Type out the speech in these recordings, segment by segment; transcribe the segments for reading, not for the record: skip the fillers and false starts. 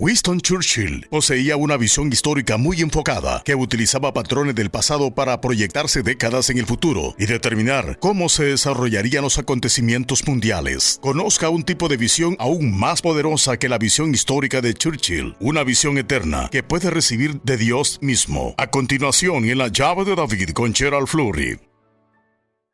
Winston Churchill poseía una visión histórica muy enfocada que utilizaba patrones del pasado para proyectarse décadas en el futuro y determinar cómo se desarrollarían los acontecimientos mundiales. Conozca un tipo de visión aún más poderosa que la visión histórica de Churchill, una visión eterna que puede recibir de Dios mismo. A continuación, en La llave de David con Gerald Flurry.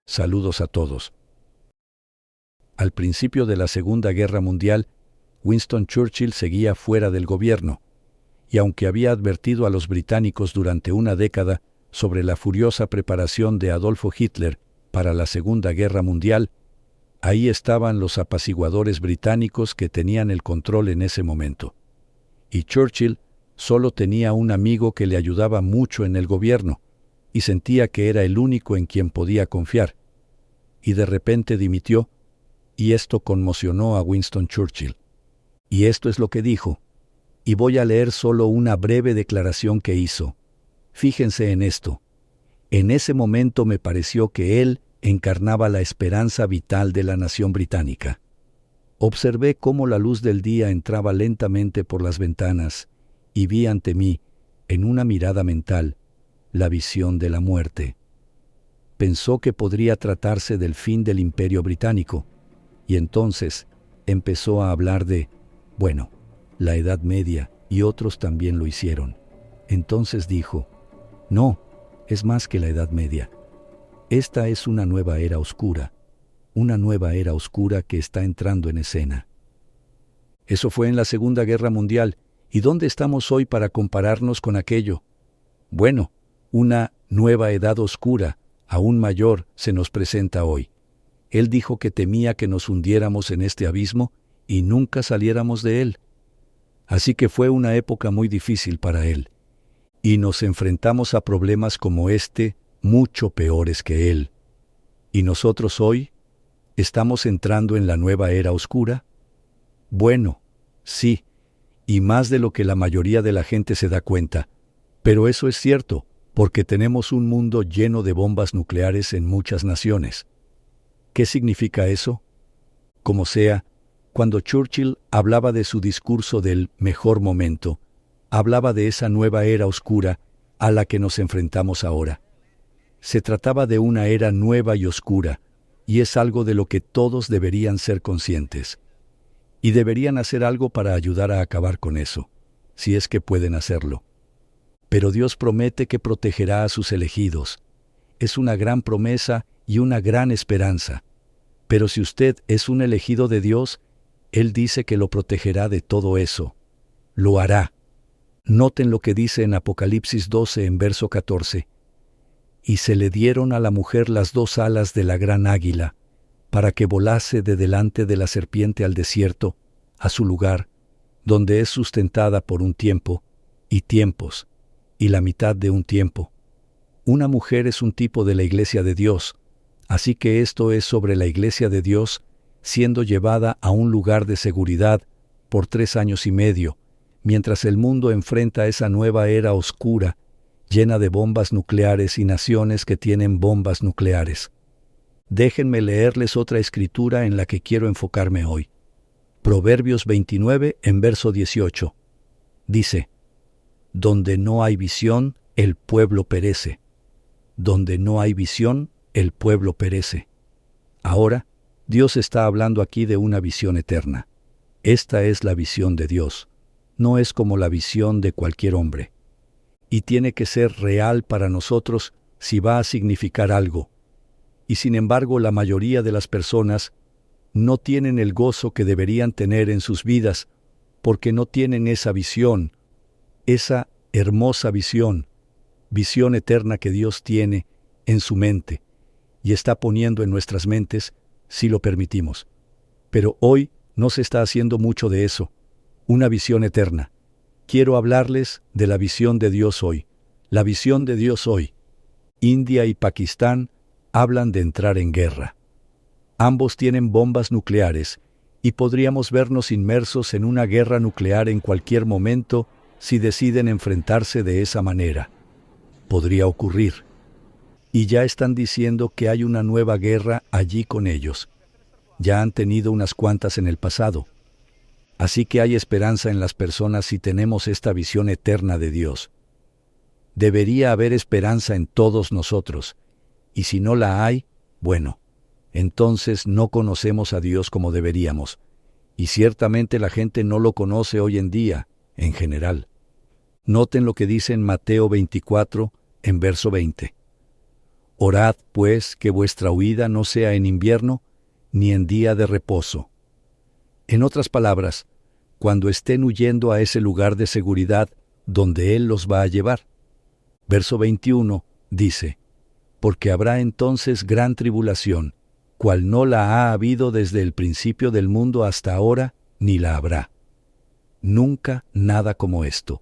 Saludos a todos. Al principio de la Segunda Guerra Mundial, Winston Churchill seguía fuera del gobierno, y aunque había advertido a los británicos durante una década sobre la furiosa preparación de Adolfo Hitler para la Segunda Guerra Mundial, ahí estaban los apaciguadores británicos que tenían el control en ese momento. Y Churchill solo tenía un amigo que le ayudaba mucho en el gobierno, y sentía que era el único en quien podía confiar. Y de repente dimitió, y esto conmocionó a Winston Churchill. Y esto es lo que dijo, y voy a leer solo una breve declaración que hizo. Fíjense en esto. En ese momento me pareció que él encarnaba la esperanza vital de la nación británica. Observé cómo la luz del día entraba lentamente por las ventanas, y vi ante mí, en una mirada mental, la visión de la muerte. Pensó que podría tratarse del fin del Imperio Británico, y entonces empezó a hablar de bueno, la Edad Media, y otros también lo hicieron. Entonces dijo, no, es más que la Edad Media. Esta es una nueva era oscura que está entrando en escena. Eso fue en la Segunda Guerra Mundial, ¿y dónde estamos hoy para compararnos con aquello? Bueno, una nueva edad oscura, aún mayor, se nos presenta hoy. Él dijo que temía que nos hundiéramos en este abismo, y nunca saliéramos de él. Así que fue una época muy difícil para él, y nos enfrentamos a problemas como este, mucho peores que él. ¿Y nosotros hoy? ¿Estamos entrando en la nueva era oscura? Bueno, sí, y más de lo que la mayoría de la gente se da cuenta. Pero eso es cierto, porque tenemos un mundo lleno de bombas nucleares en muchas naciones. ¿Qué significa eso? Como sea, cuando Churchill hablaba de su discurso del mejor momento, hablaba de esa nueva era oscura a la que nos enfrentamos ahora. Se trataba de una era nueva y oscura, y es algo de lo que todos deberían ser conscientes. Y deberían hacer algo para ayudar a acabar con eso, si es que pueden hacerlo. Pero Dios promete que protegerá a sus elegidos. Es una gran promesa y una gran esperanza. Pero si usted es un elegido de Dios, Él dice que lo protegerá de todo eso. Lo hará. Noten lo que dice en Apocalipsis 12 en verso 14. Y se le dieron a la mujer las dos alas de la gran águila, para que volase de delante de la serpiente al desierto, a su lugar, donde es sustentada por un tiempo, y tiempos, y la mitad de un tiempo. Una mujer es un tipo de la Iglesia de Dios, así que esto es sobre la Iglesia de Dios, siendo llevada a un lugar de seguridad por 3 años y medio, mientras el mundo enfrenta esa nueva era oscura, llena de bombas nucleares y naciones que tienen bombas nucleares. Déjenme leerles otra escritura en la que quiero enfocarme hoy. Proverbios 29 en verso 18. Dice, donde no hay visión, el pueblo perece. Donde no hay visión, el pueblo perece. Ahora, Dios está hablando aquí de una visión eterna. Esta es la visión de Dios. No es como la visión de cualquier hombre. Y tiene que ser real para nosotros si va a significar algo. Y sin embargo, la mayoría de las personas no tienen el gozo que deberían tener en sus vidas porque no tienen esa visión, esa hermosa visión eterna que Dios tiene en su mente y está poniendo en nuestras mentes si lo permitimos. Pero hoy no se está haciendo mucho de eso, una visión eterna. Quiero hablarles de la visión de Dios hoy. La visión de Dios hoy. India y Pakistán hablan de entrar en guerra. Ambos tienen bombas nucleares y podríamos vernos inmersos en una guerra nuclear en cualquier momento si deciden enfrentarse de esa manera. Podría ocurrir. Y ya están diciendo que hay una nueva guerra allí con ellos. Ya han tenido unas cuantas en el pasado. Así que hay esperanza en las personas si tenemos esta visión eterna de Dios. Debería haber esperanza en todos nosotros, y si no la hay, bueno, entonces no conocemos a Dios como deberíamos, y ciertamente la gente no lo conoce hoy en día, en general. Noten lo que dice en Mateo 24, en verso 20. Orad, pues, que vuestra huida no sea en invierno, ni en día de reposo. En otras palabras, cuando estén huyendo a ese lugar de seguridad donde Él los va a llevar. Verso 21 dice, porque habrá entonces gran tribulación, cual no la ha habido desde el principio del mundo hasta ahora, ni la habrá. Nunca nada como esto.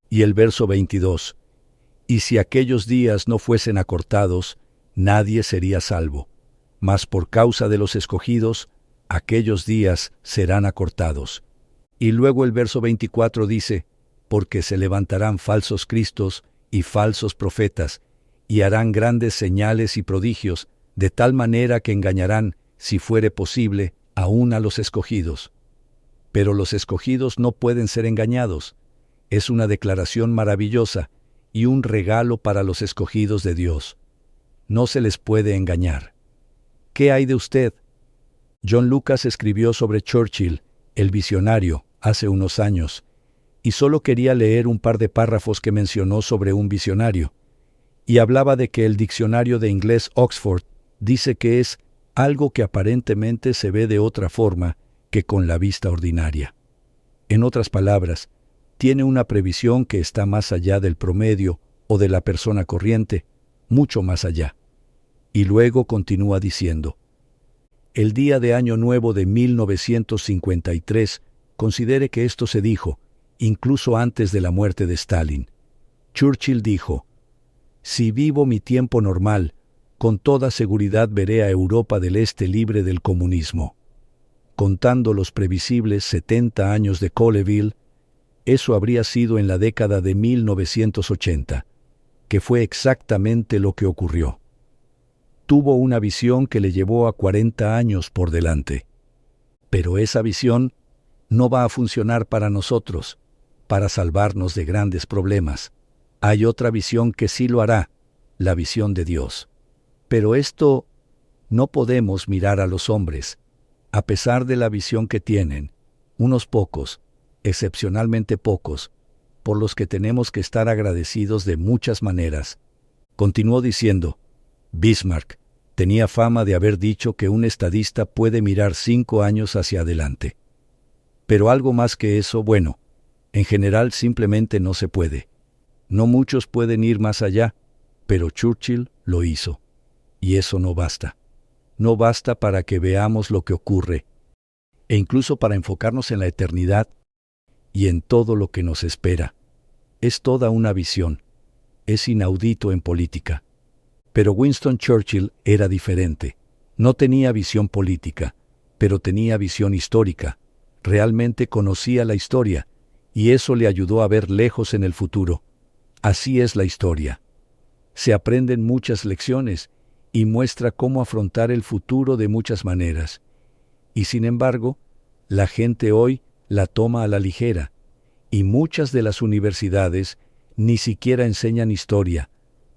Y el verso 22, y si aquellos días no fuesen acortados, nadie sería salvo, mas por causa de los escogidos, aquellos días serán acortados. Y luego el verso 24 dice, porque se levantarán falsos cristos y falsos profetas, y harán grandes señales y prodigios, de tal manera que engañarán, si fuere posible, aún a los escogidos. Pero los escogidos no pueden ser engañados. Es una declaración maravillosa y un regalo para los escogidos de Dios. No se les puede engañar. ¿Qué hay de usted? John Lucas escribió sobre Churchill, el visionario, hace unos años, y solo quería leer un par de párrafos que mencionó sobre un visionario, y hablaba de que el diccionario de inglés Oxford dice que es algo que aparentemente se ve de otra forma que con la vista ordinaria. En otras palabras, tiene una previsión que está más allá del promedio o de la persona corriente, mucho más allá. Y luego continúa diciendo, el día de Año Nuevo de 1953, considere que esto se dijo, incluso antes de la muerte de Stalin. Churchill dijo, si vivo mi tiempo normal, con toda seguridad veré a Europa del Este libre del comunismo. Contando los previsibles 70 años de Colleville, eso habría sido en la década de 1980, que fue exactamente lo que ocurrió. Tuvo una visión que le llevó a 40 años por delante. Pero esa visión no va a funcionar para nosotros, para salvarnos de grandes problemas. Hay otra visión que sí lo hará, la visión de Dios. Pero esto no podemos mirar a los hombres, a pesar de la visión que tienen, unos pocos, excepcionalmente pocos, por los que tenemos que estar agradecidos de muchas maneras. Continuó diciendo, Bismarck tenía fama de haber dicho que un estadista puede mirar 5 años hacia adelante. Pero algo más que eso, bueno, en general simplemente no se puede. No muchos pueden ir más allá, pero Churchill lo hizo. Y eso no basta. No basta para que veamos lo que ocurre, e incluso para enfocarnos en la eternidad y en todo lo que nos espera. Es toda una visión. Es inaudito en política. Pero Winston Churchill era diferente. No tenía visión política, pero tenía visión histórica. Realmente conocía la historia, y eso le ayudó a ver lejos en el futuro. Así es la historia. Se aprenden muchas lecciones, y muestra cómo afrontar el futuro de muchas maneras. Y sin embargo, la gente hoy la toma a la ligera, y muchas de las universidades ni siquiera enseñan historia,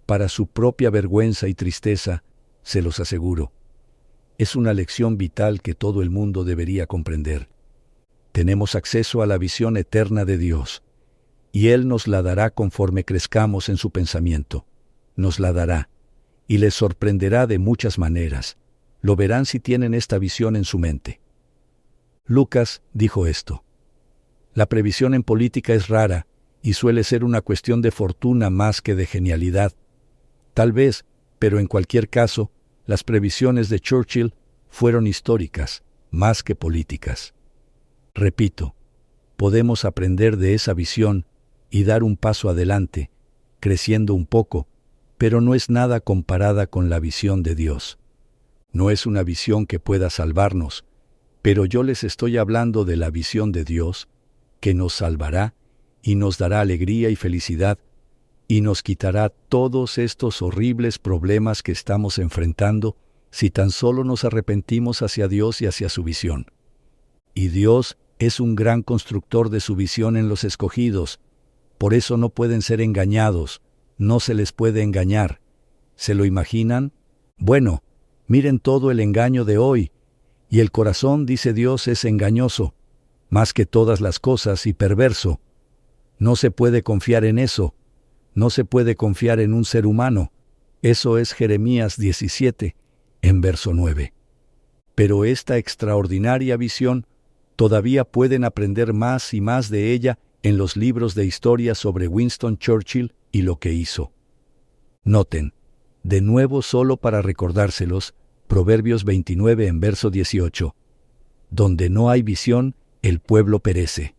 para su propia vergüenza y tristeza, se los aseguro. Es una lección vital que todo el mundo debería comprender. Tenemos acceso a la visión eterna de Dios, y Él nos la dará conforme crezcamos en su pensamiento. Nos la dará, y les sorprenderá de muchas maneras. Lo verán si tienen esta visión en su mente. Lucas dijo esto. La previsión en política es rara, y suele ser una cuestión de fortuna más que de genialidad. Tal vez, pero en cualquier caso, las previsiones de Churchill fueron históricas, más que políticas. Repito, podemos aprender de esa visión y dar un paso adelante, creciendo un poco, pero no es nada comparada con la visión de Dios. No es una visión que pueda salvarnos, pero yo les estoy hablando de la visión de Dios, que nos salvará y nos dará alegría y felicidad, y nos quitará todos estos horribles problemas que estamos enfrentando si tan solo nos arrepentimos hacia Dios y hacia su visión. Y Dios es un gran constructor de su visión en los escogidos. Por eso no pueden ser engañados, no se les puede engañar. ¿Se lo imaginan? Bueno, miren todo el engaño de hoy. Y el corazón, dice Dios, es engañoso, más que todas las cosas, y perverso. No se puede confiar en eso. No se puede confiar en un ser humano. Eso es Jeremías 17, en verso 9. Pero esta extraordinaria visión, todavía pueden aprender más y más de ella en los libros de historia sobre Winston Churchill y lo que hizo. Noten, de nuevo solo para recordárselos, Proverbios 29 en verso 18. Donde no hay visión, el pueblo perece.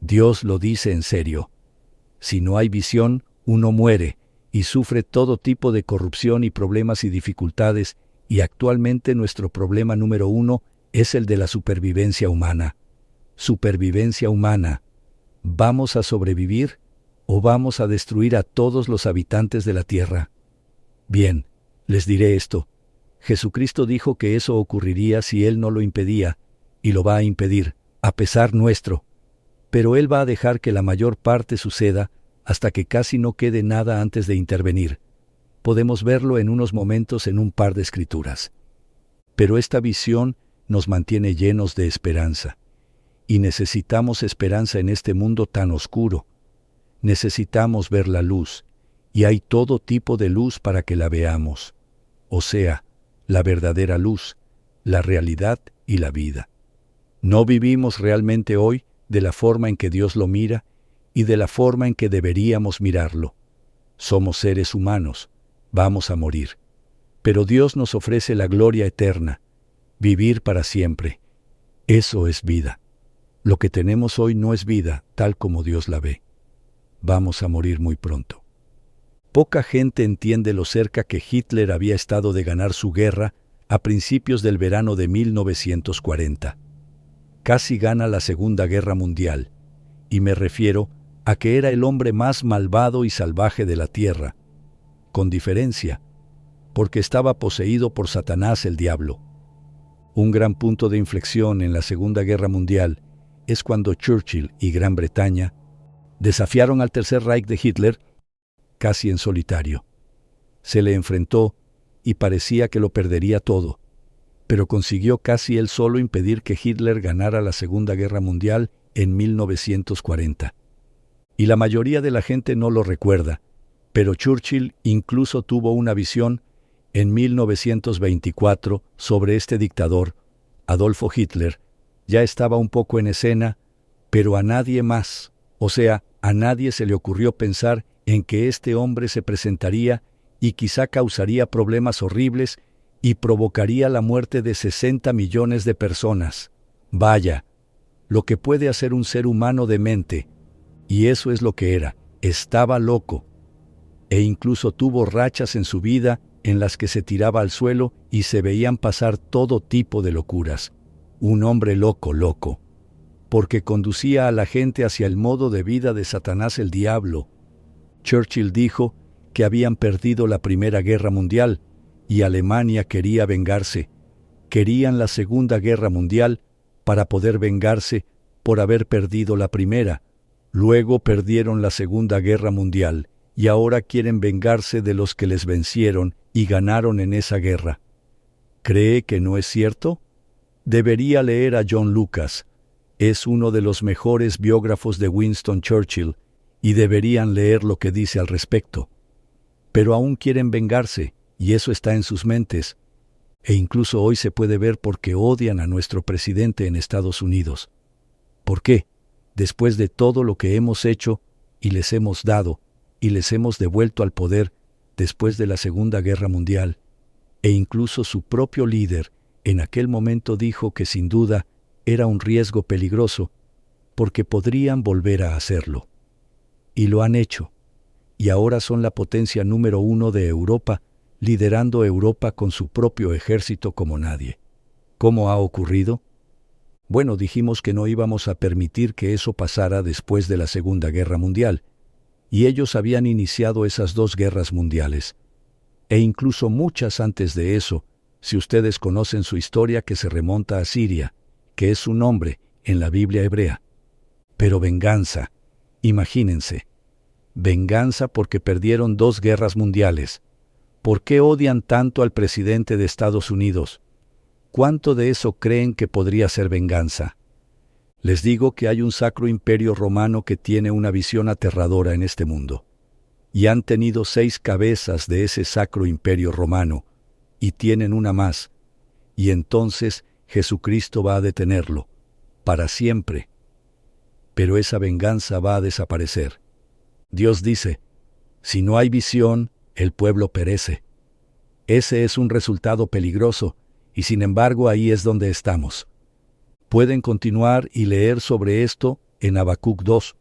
Dios lo dice en serio. Si no hay visión, uno muere y sufre todo tipo de corrupción y problemas y dificultades, y actualmente nuestro problema número 1 es el de la supervivencia humana. Supervivencia humana. ¿Vamos a sobrevivir o vamos a destruir a todos los habitantes de la tierra? Bien, les diré esto. Jesucristo dijo que eso ocurriría si Él no lo impedía, y lo va a impedir, a pesar nuestro. Pero Él va a dejar que la mayor parte suceda hasta que casi no quede nada antes de intervenir. Podemos verlo en unos momentos en un par de escrituras. Pero esta visión nos mantiene llenos de esperanza. Y necesitamos esperanza en este mundo tan oscuro. Necesitamos ver la luz, y hay todo tipo de luz para que la veamos. O sea, la verdadera luz, la realidad y la vida. No vivimos realmente hoy de la forma en que Dios lo mira y de la forma en que deberíamos mirarlo. Somos seres humanos, vamos a morir. Pero Dios nos ofrece la gloria eterna, vivir para siempre. Eso es vida. Lo que tenemos hoy no es vida, tal como Dios la ve. Vamos a morir muy pronto. Poca gente entiende lo cerca que Hitler había estado de ganar su guerra a principios del verano de 1940. Casi gana la Segunda Guerra Mundial, y me refiero a que era el hombre más malvado y salvaje de la tierra, con diferencia, porque estaba poseído por Satanás el diablo. Un gran punto de inflexión en la Segunda Guerra Mundial es cuando Churchill y Gran Bretaña desafiaron al Tercer Reich de Hitler casi en solitario. Se le enfrentó y parecía que lo perdería todo, pero consiguió casi él solo impedir que Hitler ganara la Segunda Guerra Mundial en 1940. Y la mayoría de la gente no lo recuerda, pero Churchill incluso tuvo una visión en 1924 sobre este dictador, Adolfo Hitler. Ya estaba un poco en escena, pero a nadie más, o sea, a nadie se le ocurrió pensar en que este hombre se presentaría y quizá causaría problemas horribles y provocaría la muerte de 60 millones de personas. Vaya, lo que puede hacer un ser humano demente, y eso es lo que era, estaba loco. E incluso tuvo rachas en su vida en las que se tiraba al suelo y se veían pasar todo tipo de locuras. Un hombre loco, porque conducía a la gente hacia el modo de vida de Satanás el diablo. Churchill dijo que habían perdido la Primera Guerra Mundial y Alemania quería vengarse. Querían la Segunda Guerra Mundial para poder vengarse por haber perdido la primera. Luego perdieron la Segunda Guerra Mundial y ahora quieren vengarse de los que les vencieron y ganaron en esa guerra. ¿Cree que no es cierto? Debería leer a John Lucas. Es uno de los mejores biógrafos de Winston Churchill y deberían leer lo que dice al respecto. Pero aún quieren vengarse, y eso está en sus mentes. E incluso hoy se puede ver por qué odian a nuestro presidente en Estados Unidos. ¿Por qué? Después de todo lo que hemos hecho y les hemos dado y les hemos devuelto al poder después de la Segunda Guerra Mundial, e incluso su propio líder en aquel momento dijo que sin duda era un riesgo peligroso porque podrían volver a hacerlo. Y lo han hecho. Y ahora son la potencia número 1 de Europa, liderando Europa con su propio ejército como nadie. ¿Cómo ha ocurrido? Bueno, dijimos que no íbamos a permitir que eso pasara después de la Segunda Guerra Mundial, y ellos habían iniciado esas 2 guerras mundiales, e incluso muchas antes de eso, si ustedes conocen su historia que se remonta a Siria, que es su nombre, en la Biblia hebrea. Pero venganza, imagínense, venganza porque perdieron 2 guerras mundiales. ¿Por qué odian tanto al presidente de Estados Unidos? ¿Cuánto de eso creen que podría ser venganza? Les digo que hay un Sacro Imperio Romano que tiene una visión aterradora en este mundo. Y han tenido 6 cabezas de ese Sacro Imperio Romano, y tienen una más. Y entonces Jesucristo va a detenerlo, para siempre. Pero esa venganza va a desaparecer. Dios dice, si no hay visión, el pueblo perece. Ese es un resultado peligroso, y sin embargo ahí es donde estamos. Pueden continuar y leer sobre esto en Habacuc 2,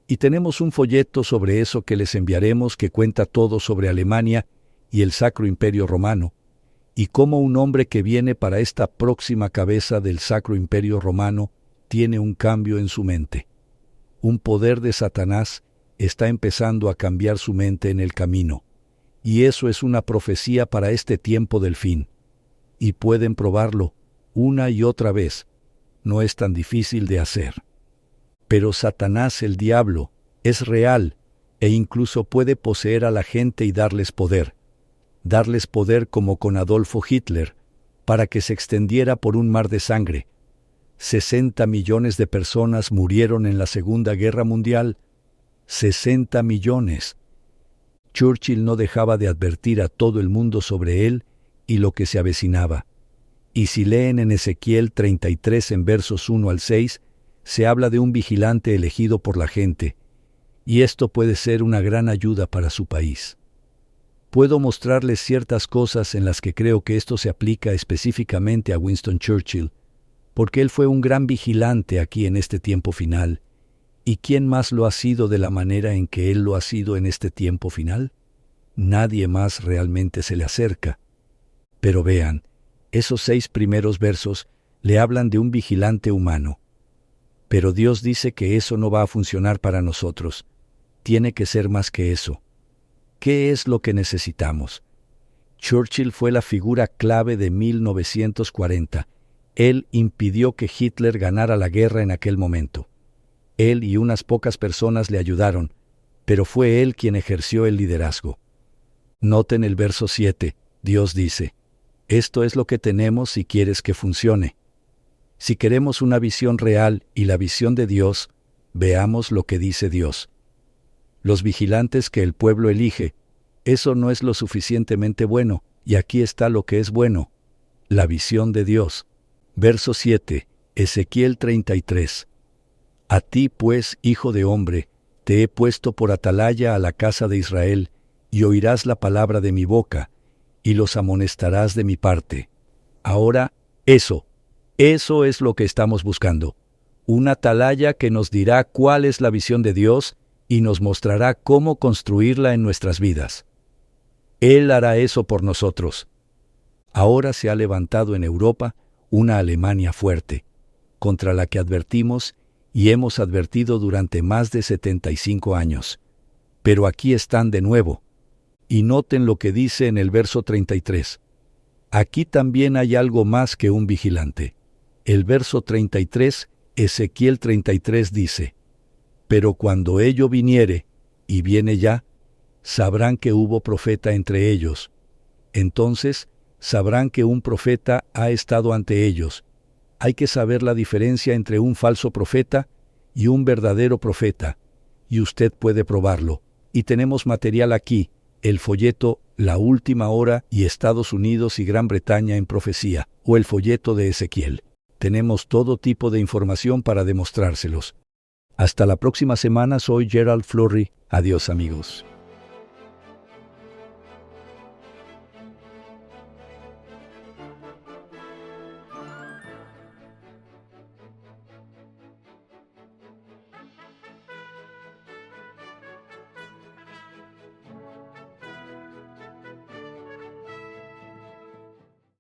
y tenemos un folleto sobre eso que les enviaremos que cuenta todo sobre Alemania y el Sacro Imperio Romano, y cómo un hombre que viene para esta próxima cabeza del Sacro Imperio Romano tiene un cambio en su mente. Un poder de Satanás está empezando a cambiar su mente en el camino, y eso es una profecía para este tiempo del fin. Y pueden probarlo una y otra vez. No es tan difícil de hacer. Pero Satanás, el diablo, es real e incluso puede poseer a la gente y darles poder como con Adolfo Hitler, para que se extendiera por un mar de sangre. 60 millones de personas murieron en la Segunda Guerra Mundial. 60 millones. Churchill no dejaba de advertir a todo el mundo sobre él y lo que se avecinaba. Y si leen en Ezequiel 33 en versos 1 al 6, se habla de un vigilante elegido por la gente, y esto puede ser una gran ayuda para su país. Puedo mostrarles ciertas cosas en las que creo que esto se aplica específicamente a Winston Churchill, porque él fue un gran vigilante aquí en este tiempo final. ¿Y quién más lo ha sido de la manera en que él lo ha sido en este tiempo final? Nadie más realmente se le acerca. Pero vean, esos 6 primeros versos le hablan de un vigilante humano. Pero Dios dice que eso no va a funcionar para nosotros. Tiene que ser más que eso. ¿Qué es lo que necesitamos? Churchill fue la figura clave de 1940. Él impidió que Hitler ganara la guerra en aquel momento. Él y unas pocas personas le ayudaron, pero fue él quien ejerció el liderazgo. Noten el verso 7. Dios dice, esto es lo que tenemos si quieres que funcione. Si queremos una visión real y la visión de Dios, veamos lo que dice Dios. Los vigilantes que el pueblo elige, eso no es lo suficientemente bueno, y aquí está lo que es bueno, la visión de Dios. Verso 7, Ezequiel 33. A ti, pues, hijo de hombre, te he puesto por atalaya a la casa de Israel, y oirás la palabra de mi boca, y los amonestarás de mi parte. Ahora, eso es lo que estamos buscando. Una atalaya que nos dirá cuál es la visión de Dios y nos mostrará cómo construirla en nuestras vidas. Él hará eso por nosotros. Ahora se ha levantado en Europa una Alemania fuerte, contra la que advertimos y hemos advertido durante más de 75 años. Pero aquí están de nuevo. Y noten lo que dice en el verso 33. Aquí también hay algo más que un vigilante. El verso 33, Ezequiel 33 dice, pero cuando ello viniere, y viene ya, sabrán que hubo profeta entre ellos. Entonces sabrán que un profeta ha estado ante ellos. Hay que saber la diferencia entre un falso profeta y un verdadero profeta, y usted puede probarlo. Y tenemos material aquí, el folleto La Última Hora y Estados Unidos y Gran Bretaña en Profecía, o el folleto de Ezequiel. Tenemos todo tipo de información para demostrárselos. Hasta la próxima semana, soy Gerald Flurry. Adiós, amigos.